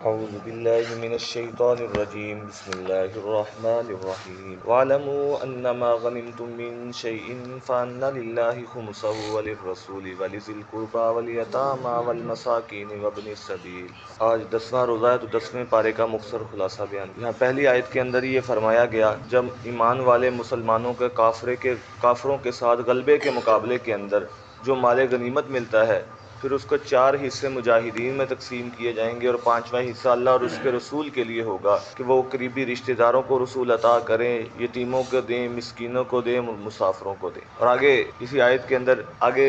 أعوذ بالله من الشيطان الرجيم بسم الله الرحمن الرحيم واعلموا أنما غنمتم من شيء فأن لله خمسه وللرسول ولذي القربى واليتامى والمساكين وابن السبيل۔ آج 10واں روزہ ہے تو 10ویں پارے کا مختصر خلاصہ بیان۔ یہاں پہلی آیت کے اندر یہ فرمایا گیا جب ایمان والے مسلمانوں کے کافروں کے ساتھ غلبے کے مقابلے کے اندر جو مال غنیمت ملتا ہے پھر اس کو 4 حصے مجاہدین میں تقسیم کیے جائیں گے اور 5واں حصہ اللہ اور اس کے رسول کے لیے ہوگا کہ وہ قریبی رشتہ داروں کو رسول عطا کریں، یتیموں کو دیں، مسکینوں کو دیں، مسافروں کو دیں۔ اور آگے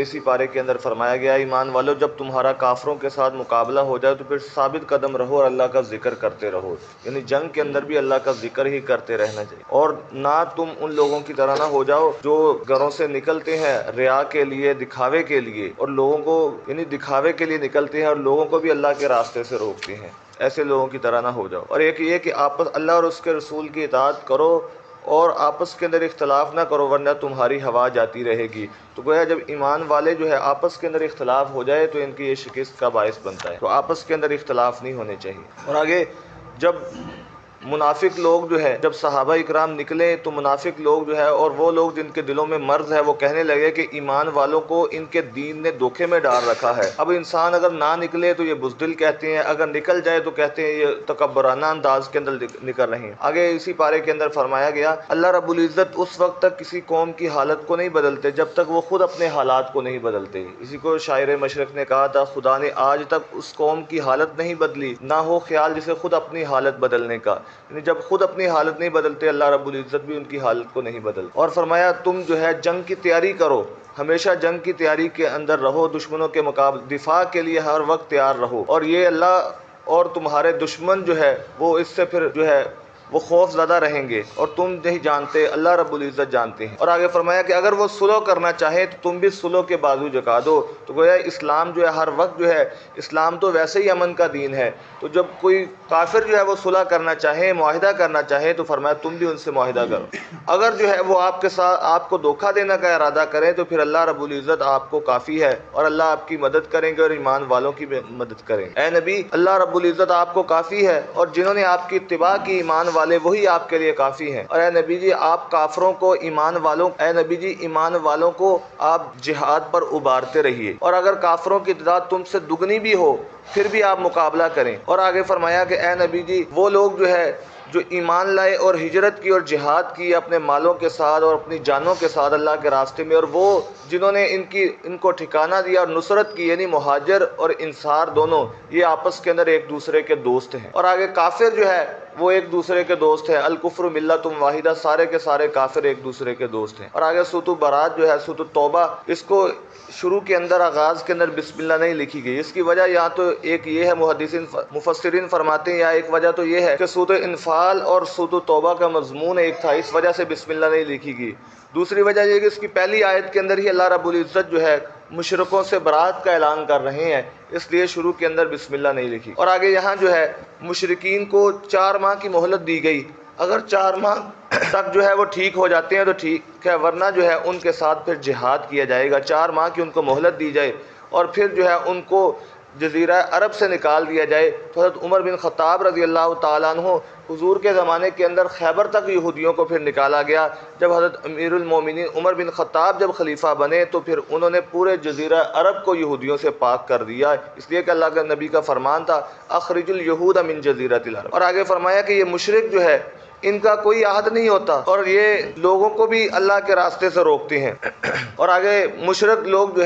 اسی پارے کے اندر فرمایا گیا ایمان والو جب تمہارا کافروں کے ساتھ مقابلہ ہو جائے تو پھر ثابت قدم رہو اور اللہ کا ذکر کرتے رہو، یعنی جنگ کے اندر بھی اللہ کا ذکر ہی کرتے رہنا چاہیے۔ اور نہ تم ان لوگوں کی طرح نہ ہو جاؤ جو گھروں سے نکلتے ہیں ریا کے لیے، دکھاوے کے لیے، اور لوگوں کو دکھاوے کے لیے نکلتے ہیں اور لوگوں کو بھی اللہ کے راستے سے روکتے ہیں۔ ایسے لوگوں کی طرح نہ ہو جاؤ۔ اور ایک یہ کہ اللہ اور اس کے رسول کی اطاعت کرو اور آپس کے اندر اختلاف نہ کرو ورنہ تمہاری ہوا جاتی رہے گی۔ تو گویا جب ایمان والے آپس کے اندر اختلاف ہو جائے تو ان کی یہ شکست کا باعث بنتا ہے، تو آپس کے اندر اختلاف نہیں ہونے چاہیے۔ اور آگے جب منافق لوگ جب صحابہ اکرام نکلے تو منافق لوگ اور وہ لوگ جن کے دلوں میں مرض ہے وہ کہنے لگے کہ ایمان والوں کو ان کے دین نے دھوکے میں ڈال رکھا ہے۔ اب انسان اگر نہ نکلے تو یہ بزدل کہتے ہیں، اگر نکل جائے تو کہتے ہیں یہ تکبرانہ انداز کے اندر نکل رہے ہیں۔ آگے اسی پارے کے اندر فرمایا گیا اللہ رب العزت اس وقت تک کسی قوم کی حالت کو نہیں بدلتے جب تک وہ خود اپنے حالات کو نہیں بدلتے۔ اسی کو شاعر مشرق نے کہا تھا خدا نے آج تک اس قوم کی حالت نہیں بدلی، نہ ہو خیال جسے خود اپنی حالت بدلنے کا، یعنی جب خود اپنی حالت نہیں بدلتے اللہ رب العزت بھی ان کی حالت کو نہیں بدلتا۔ اور فرمایا تم جنگ کی تیاری کرو، ہمیشہ جنگ کی تیاری کے اندر رہو، دشمنوں کے مقابلے دفاع کے لیے ہر وقت تیار رہو، اور یہ اللہ اور تمہارے دشمن وہ اس سے پھر وہ خوف زدہ رہیں گے اور تم نہیں جانتے، اللہ رب العزت جانتے ہیں۔ اور آگے فرمایا کہ اگر وہ صلح کرنا چاہے تو تم بھی صلح کے بازو جھکا دو۔ تو گویا اسلام ہر وقت اسلام تو ویسے ہی امن کا دین ہے، تو جب کوئی کافر وہ صلح کرنا چاہے، معاہدہ کرنا چاہے تو فرمایا تم بھی ان سے معاہدہ کرو۔ اگر وہ آپ کے ساتھ آپ کو دھوکہ دینے کا ارادہ کریں تو پھر اللہ رب العزت آپ کو کافی ہے اور اللہ آپ کی مدد کریں گے اور ایمان والوں کی بھی مدد کریں گے۔ اے نبی اللہ رب العزت آپ کو کافی ہے اور جنہوں نے آپ کی اتباع کی ایمان والے وہی آپ کے لیے کافی ہیں۔ اور اے نبی جی آپ کافروں کو ایمان والوں کو آپ جہاد پر ابھارتے رہیے، اور اگر کافروں کی تعداد تم سے دگنی بھی ہو پھر بھی آپ مقابلہ کریں۔ اور آگے فرمایا کہ اے نبی جی وہ لوگ جو ایمان لائے اور ہجرت کی اور جہاد کی اپنے مالوں کے ساتھ اور اپنی جانوں کے ساتھ اللہ کے راستے میں، اور وہ جنہوں نے ان کو ٹھکانہ دیا اور نصرت کی، یعنی مہاجر اور انصار دونوں یہ آپس کے اندر ایک دوسرے کے دوست ہیں۔ اور آگے کافر وہ ایک دوسرے کے دوست ہیں، الکفر ملت واحدہ، سارے کے سارے کافر ایک دوسرے کے دوست ہیں۔ اور آگے سورۃ برات سورۃ توبہ، اس کو شروع کے اندر آغاز کے اندر بسم اللہ نہیں لکھی گئی۔ اس کی وجہ یا تو ایک یہ ہے، مفسرین فرماتے ہیں، یا ایک وجہ تو یہ ہے کہ سورۃ انفال اور سورۃ توبہ کا مضمون ایک تھا، اس وجہ سے بسم اللہ نہیں لکھی گئی۔ دوسری وجہ یہ کہ اس کی پہلی آیت کے اندر ہی اللہ رب العزت مشرکوں سے برات کا اعلان کر رہے ہیں، اس لیے شروع کے اندر بسم اللہ نہیں لکھی۔ اور آگے یہاں مشرکین کو 4 ماہ کی مہلت دی گئی، اگر 4 ماہ تک وہ ٹھیک ہو جاتے ہیں تو ٹھیک ہے، ورنہ ان کے ساتھ پھر جہاد کیا جائے گا۔ 4 ماہ کی ان کو مہلت دی جائے اور پھر ان کو جزیرہ عرب سے نکال دیا جائے۔ تو حضرت عمر بن خطاب رضی اللہ تعالیٰ عنہ حضور کے زمانے کے اندر خیبر تک یہودیوں کو پھر نکالا گیا۔ جب حضرت امیر المومنین عمر بن خطاب جب خلیفہ بنے تو پھر انہوں نے پورے جزیرہ عرب کو یہودیوں سے پاک کر دیا، اس لیے کہ اللہ کے نبی کا فرمان تھا اخرج الیہود من جزیرۃ العرب۔ اور آگے فرمایا کہ یہ مشرک ان کا کوئی عہد نہیں ہوتا اور یہ لوگوں کو بھی اللہ کے راستے سے روکتے ہیں۔ اور آگے مشرک لوگ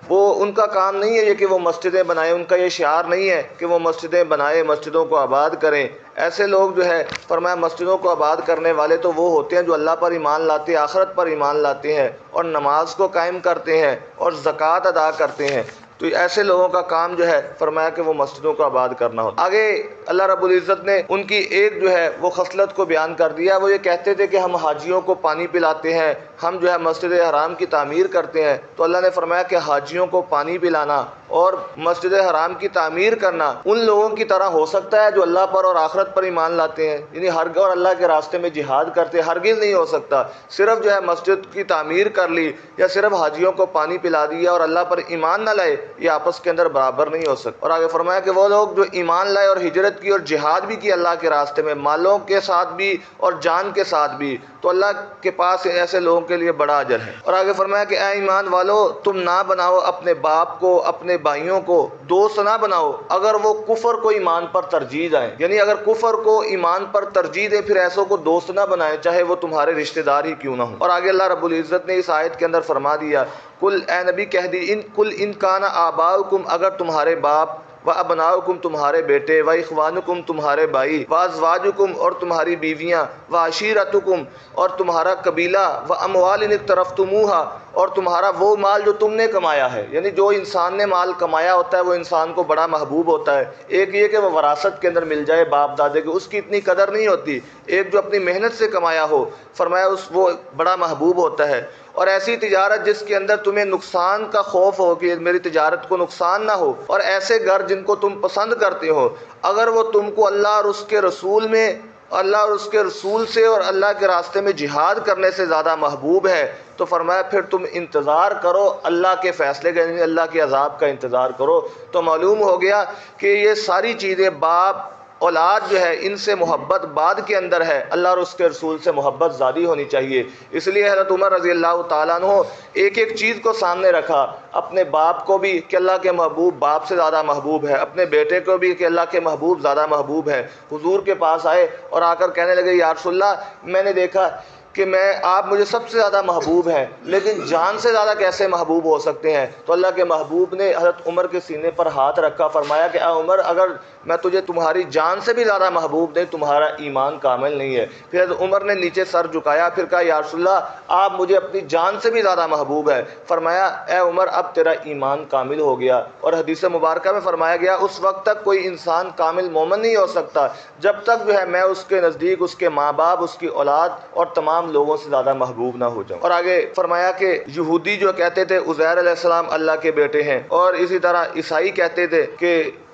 وہ ان کا کام نہیں ہے یہ کہ وہ مسجدیں بنائیں، ان کا یہ شعار نہیں ہے کہ وہ مسجدیں بنائیں، مسجدوں کو آباد کریں۔ ایسے لوگ فرمایا مسجدوں کو آباد کرنے والے تو وہ ہوتے ہیں جو اللہ پر ایمان لاتے ہیں، آخرت پر ایمان لاتے ہیں اور نماز کو قائم کرتے ہیں اور زکوٰۃ ادا کرتے ہیں۔ تو ایسے لوگوں کا کام فرمایا کہ وہ مسجدوں کو آباد کرنا ہوتا۔ آگے اللہ رب العزت نے ان کی ایک وہ خصلت کو بیان کر دیا، وہ یہ کہتے تھے کہ ہم حاجیوں کو پانی پلاتے ہیں، ہم مسجد حرام کی تعمیر کرتے ہیں۔ تو اللہ نے فرمایا کہ حاجیوں کو پانی پلانا اور مسجد حرام کی تعمیر کرنا ان لوگوں کی طرح ہو سکتا ہے جو اللہ پر اور آخرت پر ایمان لاتے ہیں، یعنی اور اللہ کے راستے میں جہاد کرتے ہیں؟ ہرگز نہیں ہو سکتا۔ صرف جو ہے مسجد کی تعمیر کر لی یا صرف حاجیوں کو پانی پلا دیا اور اللہ پر ایمان نہ لائے، یہ آپس کے اندر برابر نہیں ہو سکتا۔ اور آگے فرمایا کہ وہ لوگ جو ایمان لائے اور ہجرت کی اور جہاد بھی کی اللہ کے راستے میں، مالوں کے ساتھ بھی اور جان کے ساتھ بھی، تو اللہ کے پاس ایسے لوگوں کے لیے بڑا اجر ہے۔ اور آگے فرمایا کہ اے ایمان والو، تم نہ بناؤ اپنے باپ کو، اپنے بھائیوں کو دوست نہ بناؤ اگر وہ کفر کو ایمان پر ترجیح دیں، یعنی اگر کفر کو ایمان پر ترجیح دیں پھر ایسوں کو دوست نہ بنائیں، چاہے وہ تمہارے رشتہ دار ہی کیوں نہ ہوں۔ اور آگے اللہ رب العزت نے اس آیت کے اندر فرما دیا، کل اے نبی کہہ دی، ان کان آباؤکم، اگر تمہارے باپ، و ابناؤکم تمہارے بیٹے، و اخوانکم تمہارے بھائی، و ازواجکم اور تمہاری بیویاں، و عشیرتکم اور تمہارا قبیلہ، و اموال اقترفتموہا اور تمہارا وہ مال جو تم نے کمایا ہے، یعنی جو انسان نے مال کمایا ہوتا ہے وہ انسان کو بڑا محبوب ہوتا ہے۔ ایک یہ کہ وہ وراثت کے اندر مل جائے باپ دادے کے، اس کی اتنی قدر نہیں ہوتی۔ ایک جو اپنی محنت سے کمایا ہو، فرمایا وہ بڑا محبوب ہوتا ہے۔ اور ایسی تجارت جس کے اندر تمہیں نقصان کا خوف ہو کہ میری تجارت کو نقصان نہ ہو، اور ایسے گھر جن کو تم پسند کرتے ہو، اگر وہ تم کو اللہ اور اس کے رسول میں، اللہ اور اس کے رسول سے اور اللہ کے راستے میں جہاد کرنے سے زیادہ محبوب ہے، تو فرمایا پھر تم انتظار کرو اللہ کے فیصلے کا، یعنی اللہ کے عذاب کا انتظار کرو۔ تو معلوم ہو گیا کہ یہ ساری چیزیں، باپ، اولاد جو ہے، ان سے محبت بعد کے اندر ہے، اللہ اور اس کے رسول سے محبت زیادہ ہونی چاہیے۔ اس لیے حضرت عمر رضی اللہ تعالیٰ عنہ ایک ایک چیز کو سامنے رکھا، اپنے باپ کو بھی کہ اللہ کے محبوب باپ سے زیادہ محبوب ہے، اپنے بیٹے کو بھی کہ اللہ کے محبوب زیادہ محبوب ہے۔ حضور کے پاس آئے اور آ کر کہنے لگے، یا رسول اللہ، میں نے دیکھا کہ آپ مجھے سب سے زیادہ محبوب ہیں، لیکن جان سے زیادہ کیسے محبوب ہو سکتے ہیں؟ تو اللہ کے محبوب نے حضرت عمر کے سینے پر ہاتھ رکھا، فرمایا کہ اے عمر، اگر میں تجھے تمہاری جان سے بھی زیادہ محبوب نہیں، تمہارا ایمان کامل نہیں ہے۔ پھر حضرت عمر نے نیچے سر جھکایا، پھر کہا، یا رسول اللہ، آپ مجھے اپنی جان سے بھی زیادہ محبوب ہے۔ فرمایا، اے عمر، اب تیرا ایمان کامل ہو گیا۔ اور حدیث مبارکہ میں فرمایا گیا، اس وقت تک کوئی انسان کامل مومن نہیں ہو سکتا جب تک جو ہے میں اس کے نزدیک اس کے ماں باپ، اس کی اولاد اور تمام لوگوں سے زیادہ محبوب نہ ہو جاؤں۔ اور آگے فرمایا کہ یہودی جو کہتے تھے عزیر علیہ السلام اللہ کے بیٹے ہیں، اور اسی طرح عیسائی کہتے تھے کہ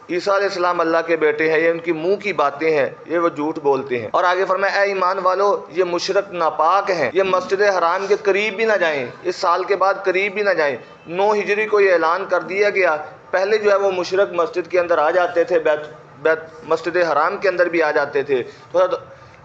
عیسیٰ علیہ السلام اللہ کے بیٹے ہیں، یہ ان کی منہ کی باتیں ہیں، یہ وہ جھوٹ بولتے ہیں۔ اور آگے فرمایا، اے ایمان والو، یہ مشرک ناپاک ہیں، یہ مسجد حرام کے قریب بھی نہ جائیں، اس سال کے بعد قریب بھی نہ جائیں۔ 9 ہجری کو یہ اعلان کر دیا گیا۔ پہلے جو ہے وہ مشرک مسجد کے اندر آ جاتے تھے، مسجد حرام کے اندر بھی آ جاتے تھے۔ تو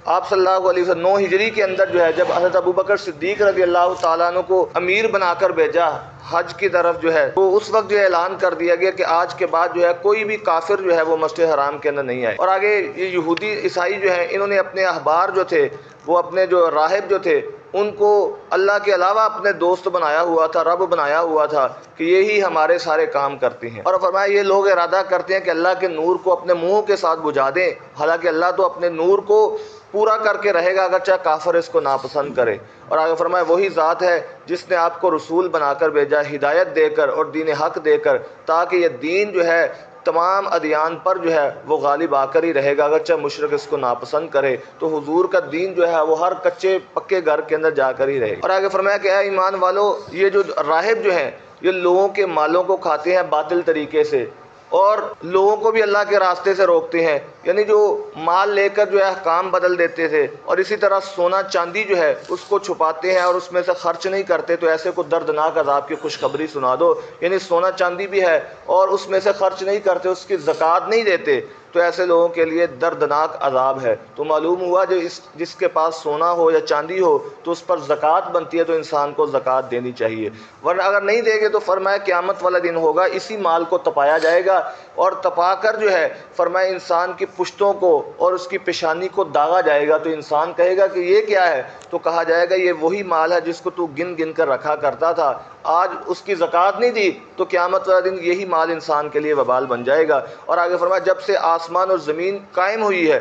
آپ صلی اللہ علیہ وسلم 9 ہجری کے اندر جو ہے جب حضرت ابوبکر صدیق رضی اللہ تعالیٰ عنہ کو امیر بنا کر بھیجا حج کی طرف جو ہے، تو اس وقت جو اعلان کر دیا گیا کہ آج کے بعد جو ہے کوئی بھی کافر جو ہے وہ مسجد حرام کے اندر نہیں آئے۔ اور آگے یہ یہودی عیسائی جو ہیں، انہوں نے اپنے احبار جو تھے، وہ اپنے جو راہب جو تھے، ان کو اللہ کے علاوہ اپنے دوست بنایا ہوا تھا، رب بنایا ہوا تھا کہ یہی ہمارے سارے کام کرتے ہیں۔ اور فرمایا، یہ لوگ ارادہ کرتے ہیں کہ اللہ کے نور کو اپنے منہ کے ساتھ بجھا دیں، حالانکہ اللہ تو اپنے نور کو پورا کر کے رہے گا اگرچہ کافر اس کو ناپسند کرے۔ اور آگے فرمایا، وہی ذات ہے جس نے آپ کو رسول بنا کر بھیجا، ہدایت دے کر اور دین حق دے کر، تاکہ یہ دین جو ہے تمام ادیان پر جو ہے وہ غالب آ کر ہی رہے گا، اگرچہ مشرک اس کو ناپسند کرے۔ تو حضور کا دین جو ہے وہ ہر کچے پکے گھر کے اندر جا کر ہی رہے گا۔ اور آگے فرمایا کہ اے ایمان والو، یہ جو راہب جو ہیں، یہ لوگوں کے مالوں کو کھاتے ہیں باطل طریقے سے، اور لوگوں کو بھی اللہ کے راستے سے روکتے ہیں، یعنی جو مال لے کر جو ہے احکام بدل دیتے تھے، اور اسی طرح سونا چاندی جو ہے اس کو چھپاتے ہیں اور اس میں سے خرچ نہیں کرتے، تو ایسے کو دردناک عذاب کی خوشخبری سنا دو۔ یعنی سونا چاندی بھی ہے اور اس میں سے خرچ نہیں کرتے، اس کی زکوٰۃ نہیں دیتے، تو ایسے لوگوں کے لیے دردناک عذاب ہے۔ تو معلوم ہوا جو جس کے پاس سونا ہو یا چاندی ہو تو اس پر زکوٰۃ بنتی ہے، تو انسان کو زکوٰۃ دینی چاہیے، ورنہ اگر نہیں دے گے تو فرمایا قیامت والا دن ہوگا، اسی مال کو تپایا جائے گا، اور تپا کر جو ہے فرمایا انسان کی پشتوں کو اور اس کی پیشانی کو داغا جائے گا۔ تو انسان کہے گا کہ یہ کیا ہے؟ تو کہا جائے گا یہ وہی مال ہے جس کو تو گن گن کر رکھا کرتا تھا، آج اس کی زکوٰۃ نہیں دی تو قیامت والا دن یہی مال انسان کے لیے وبال بن جائے گا۔ اور آگے فرمایا، جب سے آسمان اور زمین قائم ہوئی ہے،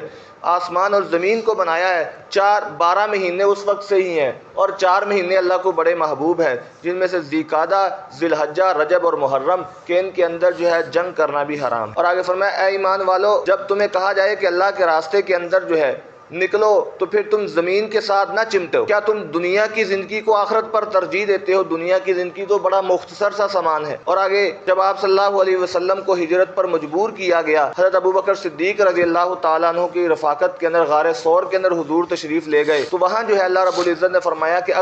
آسمان اور زمین کو بنایا ہے، 12 مہینے اس وقت سے ہی ہیں، اور 4 مہینے اللہ کو بڑے محبوب ہیں، جن میں سے ذیقعدہ، ذی الحجہ، رجب اور محرم، کہ ان کے اندر جو ہے جنگ کرنا بھی حرام۔ اور آگے فرمایا، اے ایمان والو، جب تمہیں کہا جائے کہ اللہ کے راستے کے اندر جو ہے نکلو تو پھر تم زمین کے ساتھ نہ چمٹو۔ کیا تم دنیا کی زندگی کو آخرت پر ترجیح دیتے ہو؟ دنیا کی زندگی تو بڑا مختصر سا سامان ہے۔ اور آگے جب آپ صلی اللہ علیہ وسلم کو ہجرت پر مجبور کیا گیا، حضرت ابوبکر صدیق رضی اللہ تعالیٰ عنہ کی رفاقت کے اندر غار ثور کے اندر حضور تشریف لے گئے، تو وہاں جو ہے اللہ رب العزت نے فرمایا کہ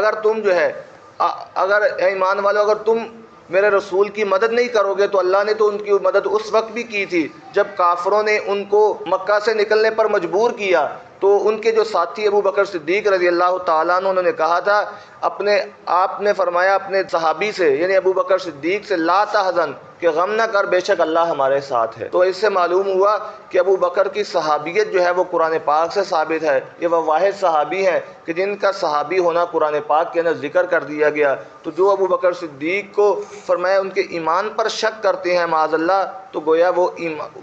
اگر ایمان والو اگر تم میرے رسول کی مدد نہیں کرو گے، تو اللہ نے تو ان کی مدد اس وقت بھی کی تھی جب کافروں نے ان کو مکہ سے نکلنے پر مجبور کیا۔ تو ان کے جو ساتھی ابو بکر صدیق رضی اللہ تعالیٰ عنہ انہوں نے کہا تھا، آپ نے فرمایا اپنے صحابی سے یعنی ابو بکر صدیق سے، لا تحزن، کہ غم نہ کر، بے شک اللہ ہمارے ساتھ ہے۔ تو اس سے معلوم ہوا کہ ابو بکر کی صحابیت جو ہے وہ قرآن پاک سے ثابت ہے۔ یہ وہ واحد صحابی ہیں کہ جن کا صحابی ہونا قرآن پاک کے اندر ذکر کر دیا گیا۔ تو جو ابو بکر صدیق کو فرمایا ان کے ایمان پر شک کرتے ہیں معاذ اللہ، تو گویا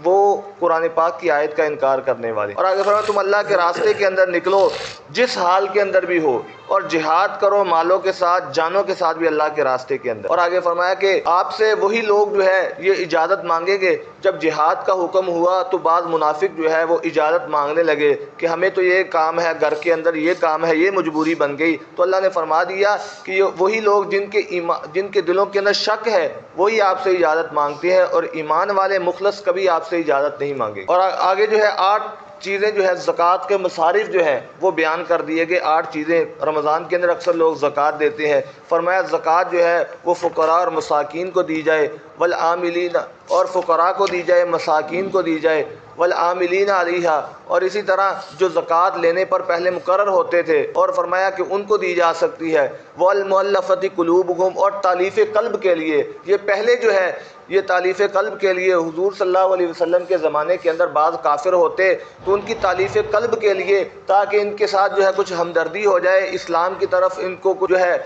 وہ قرآن پاک کی آیت کا انکار کرنے والے۔ اور آگے فرمایا تم اللہ کے راستے کے اندر نکلو جس حال کے اندر بھی ہو، اور جہاد کرو مالوں کے ساتھ، جانوں کے ساتھ بھی اللہ کے راستے کے اندر۔ اور آگے فرمایا کہ آپ سے وہی لوگ جو ہے یہ اجازت مانگیں گے۔ جب جہاد کا حکم ہوا تو بعض منافق جو ہے وہ اجازت مانگنے لگے کہ ہمیں تو یہ کام ہے، گھر کے اندر یہ کام ہے، یہ مجبوری بن گئی۔ تو اللہ نے فرما دیا کہ یہ وہی لوگ جن کے دلوں کے اندر شک ہے وہی آپ سے اجازت مانگتے ہیں، اور ایمان والے مخلص کبھی آپ سے اجازت نہیں مانگے۔ اور آگے جو ہے 8 چیزیں جو ہے زکوٰۃ کے مصارف جو ہیں وہ بیان کر دیے گئے۔ 8 چیزیں رمضان کے اندر اکثر لوگ زکوٰۃ دیتے ہیں۔ فرمایا زکوٰۃ جو ہے وہ فقراء اور مساکین کو دی جائے، والعاملین، اور فقراء کو دی جائے، مساکین کو دی جائے، والعاملین علیہا، اور اسی طرح جو زکوٰۃ لینے پر پہلے مقرر ہوتے تھے اور فرمایا کہ ان کو دی جا سکتی ہے، والمؤلفۃ قلوبہم، اور تالیف قلب کے لیے۔ یہ پہلے جو ہے یہ تالیف قلب کے لیے حضور صلی اللہ علیہ وسلم کے زمانے کے اندر بعض کافر ہوتے تو ان کی تالیف قلب کے لیے، تاکہ ان کے ساتھ جو ہے کچھ ہمدردی ہو جائے، اسلام کی طرف ان کو جو ہے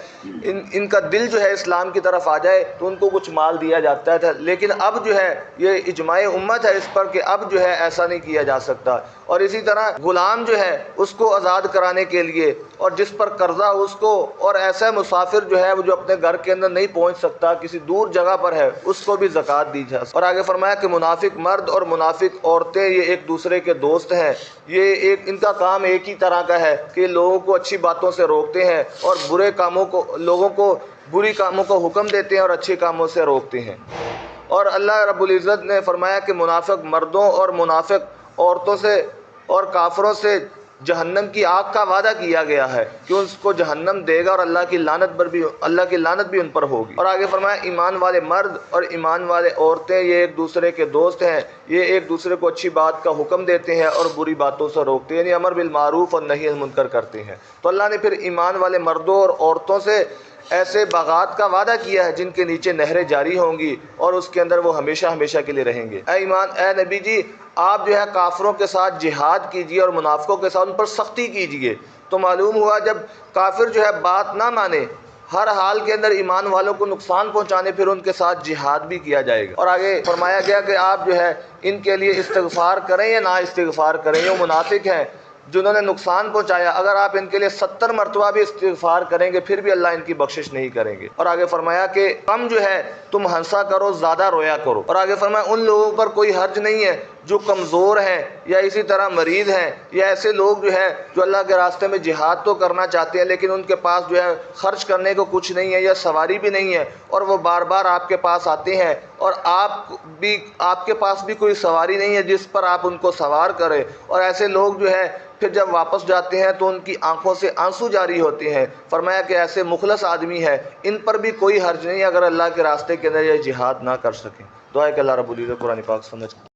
ان کا دل جو ہے اسلام کی طرف آ جائے، تو ان کو کچھ مال دیا جاتا تھا۔ لیکن اب جو ہے یہ اجماع امت ہے اس پر کہ اب جو ہے ایسا نہیں کیا جا سکتا۔ اور اسی طرح غلام جو ہے اس کو آزاد کرانے کے لیے، اور جس پر قرضہ اس کو، اور ایسا مسافر جو ہے وہ جو اپنے گھر کے اندر نہیں پہنچ سکتا، کسی دور جگہ پر ہے، اس کو بھی زکوٰۃ دی جائے۔ اور آگے فرمایا کہ منافق مرد اور منافق عورتیں یہ ایک دوسرے کے دوست ہیں، یہ ان کا کام ایک ہی طرح کا ہے کہ لوگوں کو اچھی باتوں سے روکتے ہیں اور لوگوں کو بری کاموں کو حکم دیتے ہیں اور اچھے کاموں سے روکتے ہیں۔ اور اللہ رب العزت نے فرمایا کہ منافق مردوں اور منافق عورتوں سے اور کافروں سے جہنم کی آگ کا وعدہ کیا گیا ہے کہ اس کو جہنم دے گا، اور اللہ کی لعنت بھی ان پر ہوگی۔ اور آگے فرمایا ایمان والے مرد اور ایمان والے عورتیں یہ ایک دوسرے کے دوست ہیں، یہ ایک دوسرے کو اچھی بات کا حکم دیتے ہیں اور بری باتوں سے روکتے ہیں، یعنی امر بالمعروف اور نہی عن المنکر کرتے ہیں۔ تو اللہ نے پھر ایمان والے مردوں اور عورتوں سے ایسے باغات کا وعدہ کیا ہے جن کے نیچے نہریں جاری ہوں گی، اور اس کے اندر وہ ہمیشہ ہمیشہ کے لیے رہیں گے۔ اے نبی جی، آپ جو ہے کافروں کے ساتھ جہاد کیجئے اور منافقوں کے ساتھ ان پر سختی کیجئے۔ تو معلوم ہوا جب کافر جو ہے بات نہ مانے، ہر حال کے اندر ایمان والوں کو نقصان پہنچانے، پھر ان کے ساتھ جہاد بھی کیا جائے گا۔ اور آگے فرمایا گیا کہ آپ جو ہے ان کے لیے استغفار کریں یا نہ استغفار کریں، یہ منافق ہیں جنہوں نے نقصان پہنچایا، اگر آپ ان کے لیے 70 مرتبہ بھی استغفار کریں گے پھر بھی اللہ ان کی بخشش نہیں کریں گے۔ اور آگے فرمایا کہ کم جو ہے تم ہنسا کرو، زیادہ رویا کرو۔ اور آگے فرمایا ان لوگوں پر کوئی حرج نہیں ہے جو کمزور ہیں یا اسی طرح مریض ہیں، یا ایسے لوگ جو ہے جو اللہ کے راستے میں جہاد تو کرنا چاہتے ہیں لیکن ان کے پاس جو ہے خرچ کرنے کو کچھ نہیں ہے یا سواری بھی نہیں ہے، اور وہ بار بار آپ کے پاس آتے ہیں اور آپ کے پاس بھی کوئی سواری نہیں ہے جس پر آپ ان کو سوار کریں، اور ایسے لوگ جو ہے پھر جب واپس جاتے ہیں تو ان کی آنکھوں سے آنسو جاری ہوتے ہیں۔ فرمایا کہ ایسے مخلص آدمی ہے، ان پر بھی کوئی حرج نہیں اگر اللہ کے راستے کے اندر یہ جہاد نہ کر سکیں۔ دعا ہے کہ اللہ رب العزت قرآن پاک سمجھ